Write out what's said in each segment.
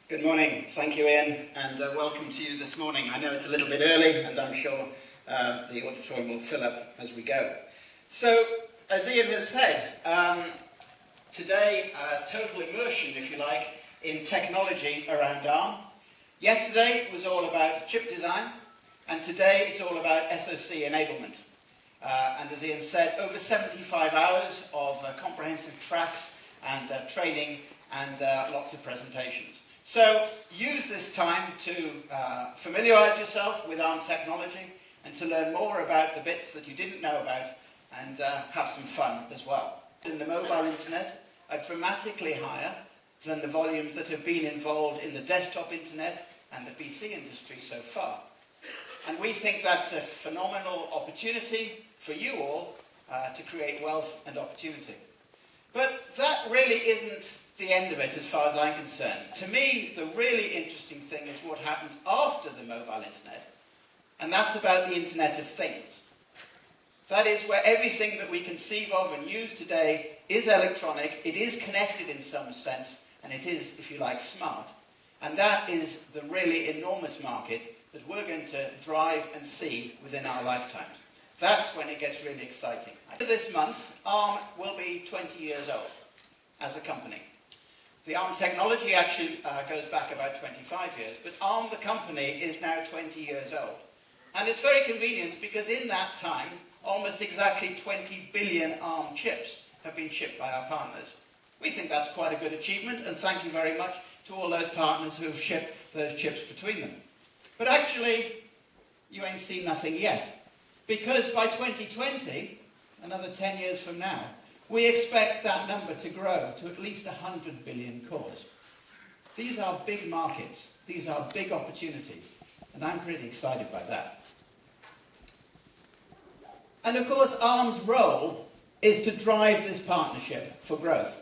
Good morning. Thank you, Ian, and welcome to you this morning. I know it's a little bit early, and I'm sure the auditorium will fill up as we go. So, as Ian has said, today, total immersion, if you like, in technology around ARM. Yesterday was all about chip design, and today it's all about SoC enablement. And as Ian said, over 75 hours of comprehensive tracks and training and lots of presentations. So use this time to familiarise yourself with ARM technology and to learn more about the bits that you didn't know about and have some fun as well. In the mobile internet are dramatically higher than the volumes that have been involved in the desktop internet and the PC industry so far. And we think that's a phenomenal opportunity for you all to create wealth and opportunity. But that really isn't the end of it as far as I'm concerned. To me, the really interesting thing is what happens after the mobile internet, and that's about the Internet of Things. That is where everything that we conceive of and use today is electronic, it is connected in some sense, and it is, if you like, smart. And that is the really enormous market that we're going to drive and see within our lifetimes. That's when it gets really exciting. This month, ARM will be 20 years old as a company. The ARM technology actually goes back about 25 years, but ARM, the company, is now 20 years old. And it's very convenient because in that time, almost exactly 20 billion ARM chips have been shipped by our partners. We think that's quite a good achievement, and thank you very much to all those partners who have shipped those chips between them. But actually, you ain't seen nothing yet. Because by 2020, another 10 years from now, we expect that number to grow to at least 100 billion cores. These are big markets. These are big opportunities. And I'm pretty excited by that. And of course, ARM's role is to drive this partnership for growth.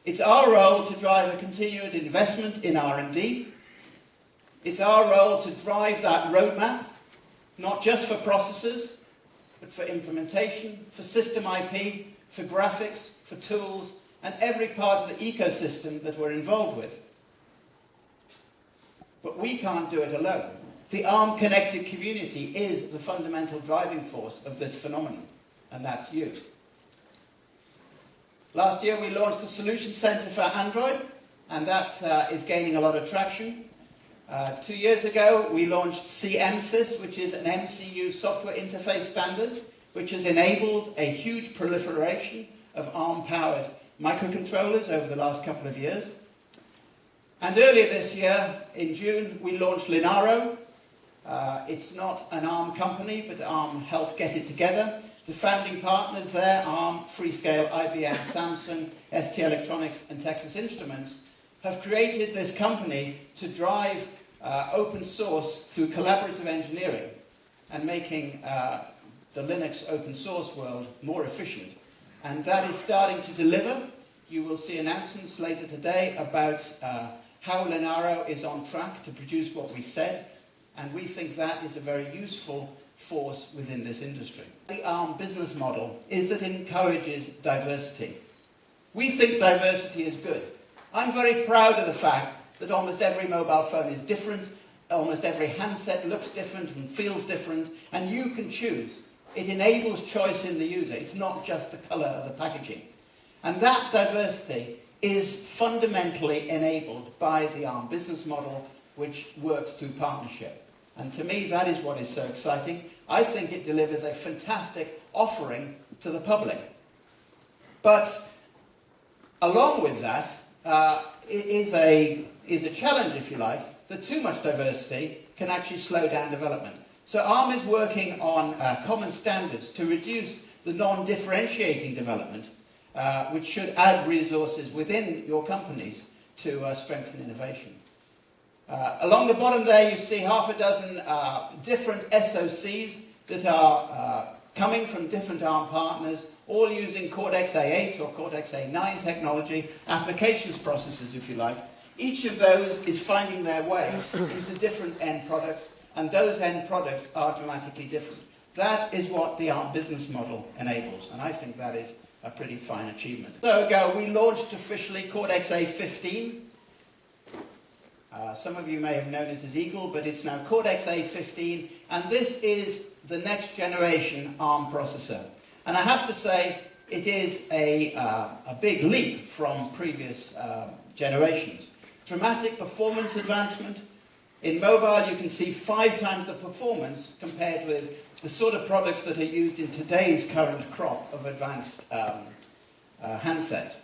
It's our role to drive a continued investment in R&D. It's our role to drive that roadmap, not just for processors, but for implementation, for system IP, for graphics, for tools, and every part of the ecosystem that we're involved with. But we can't do it alone. The ARM connected community is the fundamental driving force of this phenomenon, and that's you. Last year we launched the Solution Center for Android, and that is gaining a lot of traction. 2 years ago, we launched CMSIS, which is an MCU software interface standard, which has enabled a huge proliferation of ARM-powered microcontrollers over the last couple of years. And earlier this year, in June, we launched Linaro. It's not an ARM company, but ARM helped get it together. The founding partners there, ARM, Freescale, IBM, Samsung, ST Electronics, and Texas Instruments, have created this company to drive open source through collaborative engineering and making the Linux open source world more efficient. And that is starting to deliver. You will see announcements later today about how Linaro is on track to produce what we said, and we think that is a very useful force within this industry. The ARM business model is that it encourages diversity. We think diversity is good. I'm very proud of the fact that almost every mobile phone is different, almost every handset looks different and feels different, and you can choose. It enables choice in the user. It's not just the colour of the packaging. And that diversity is fundamentally enabled by the ARM business model, which works through partnership. And to me, that is what is so exciting. I think it delivers a fantastic offering to the public. But along with that, it is a challenge, if you like, that too much diversity can actually slow down development. So ARM is working on common standards to reduce the non-differentiating development, which should add resources within your companies to strengthen innovation. Along the bottom there, you see half a dozen different SoCs that are coming from different ARM partners, all using Cortex-A8 or Cortex-A9 technology, applications processors, if you like. Each of those is finding their way into different end products, and those end products are dramatically different. That is what the ARM business model enables, and I think that is a pretty fine achievement. So we launched officially Cortex-A15. Some of you may have known it as Eagle, but it's now Cortex-A15, and this is the next generation ARM processor. And I have to say, it is a big leap from previous generations. Dramatic performance advancement. In mobile, you can see 5 times the performance compared with the sort of products that are used in today's current crop of advanced handsets.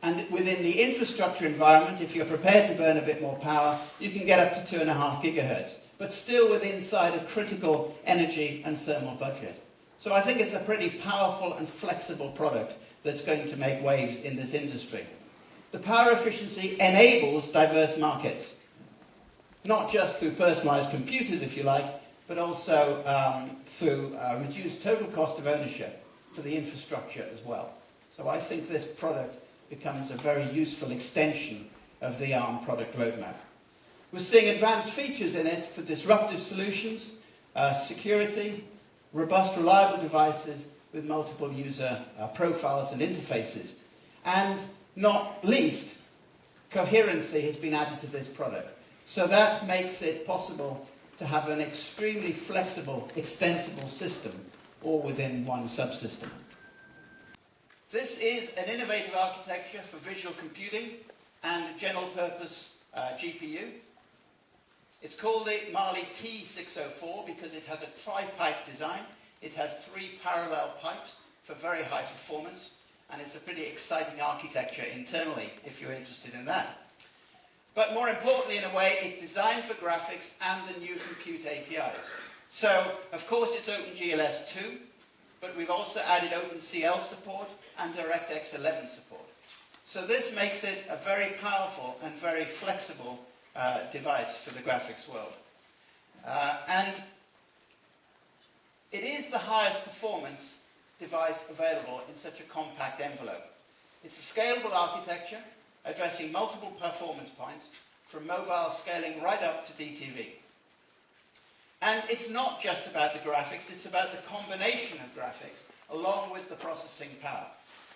And within the infrastructure environment, if you're prepared to burn a bit more power, you can get up to 2.5 gigahertz, but still within inside a critical energy and thermal budget. So I think it's a pretty powerful and flexible product that's going to make waves in this industry. The power efficiency enables diverse markets, not just through personalized computers, if you like, but also through reduced total cost of ownership for the infrastructure as well. So I think this product becomes a very useful extension of the ARM product roadmap. We're seeing advanced features in it for disruptive solutions, security, robust, reliable devices with multiple user profiles and interfaces. And not least, coherency has been added to this product. So that makes it possible to have an extremely flexible, extensible system, all within one subsystem. This is an innovative architecture for visual computing and general purpose GPU. It's called the Mali T604 because it has a tri-pipe design. It has 3 parallel pipes for very high performance, and it's a pretty exciting architecture internally if you're interested in that. But more importantly, in a way, it's designed for graphics and the new compute APIs. So, of course, it's OpenGLS 2, but we've also added OpenCL support and DirectX 11 support. So this makes it a very powerful and very flexible device for the graphics world. And it is the highest performance device available in such a compact envelope. It's a scalable architecture addressing multiple performance points from mobile scaling right up to DTV. And it's not just about the graphics, it's about the combination of graphics along with the processing power.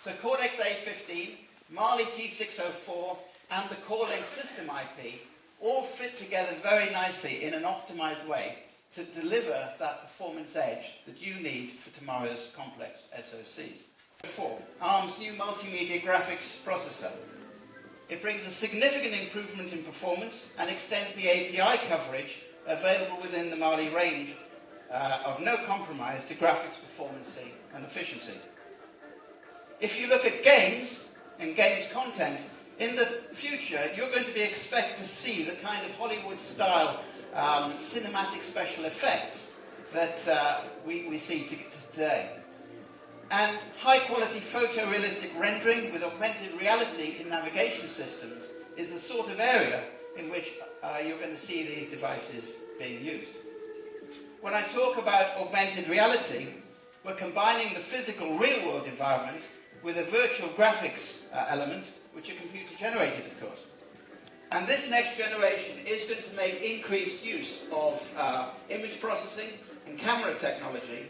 So Cortex-A15, Mali T604, and the Core-Link system IP all fit together very nicely in an optimized way to deliver that performance edge that you need for tomorrow's complex SoCs. 4. ARM's new multimedia graphics processor. It brings a significant improvement in performance and extends the API coverage available within the Mali range of no compromise to graphics performance and efficiency. If you look at games and games content, in the future you're going to be expected to see the kind of Hollywood-style cinematic special effects that we see today. And high-quality photorealistic rendering with augmented reality in navigation systems is the sort of area in which you're going to see these devices being used. When I talk about augmented reality, we're combining the physical real-world environment with a virtual graphics element, which are computer-generated, of course. And this next generation is going to make increased use of image processing and camera technology,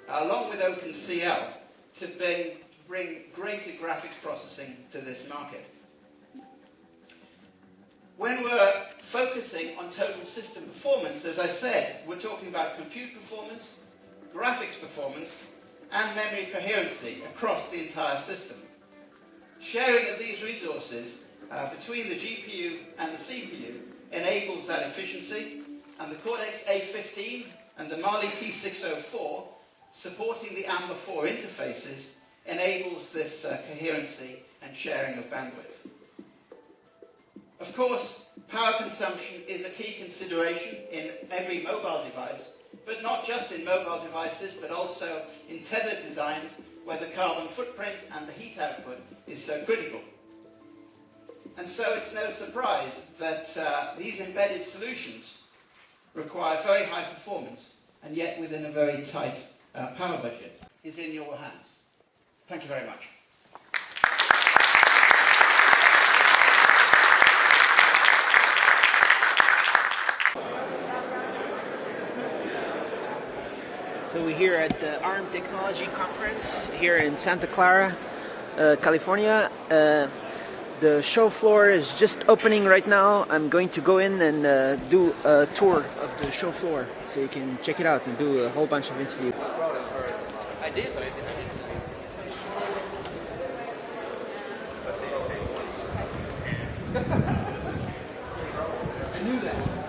along with OpenCL, to bring greater graphics processing to this market. When we're focusing on total system performance, as I said, we're talking about compute performance, graphics performance, and memory coherency across the entire system. Sharing of these resources between the GPU and the CPU enables that efficiency, and the Cortex-A15 and the Mali T604 supporting the AMBER4 interfaces enables this coherency and sharing of bandwidth. Of course, power consumption is a key consideration in every mobile device, but not just in mobile devices, but also in tethered designs where the carbon footprint and the heat output is so critical. And so it's no surprise that these embedded solutions require very high performance, and yet within a very tight power budget. Is in your hands. Thank you very much. So we're here at the ARM Technology Conference here in Santa Clara, California. The show floor is just opening right now. I'm going to go in and do a tour of the show floor so you can check it out and do a whole bunch of interviews. I did, but I didn't. I knew that.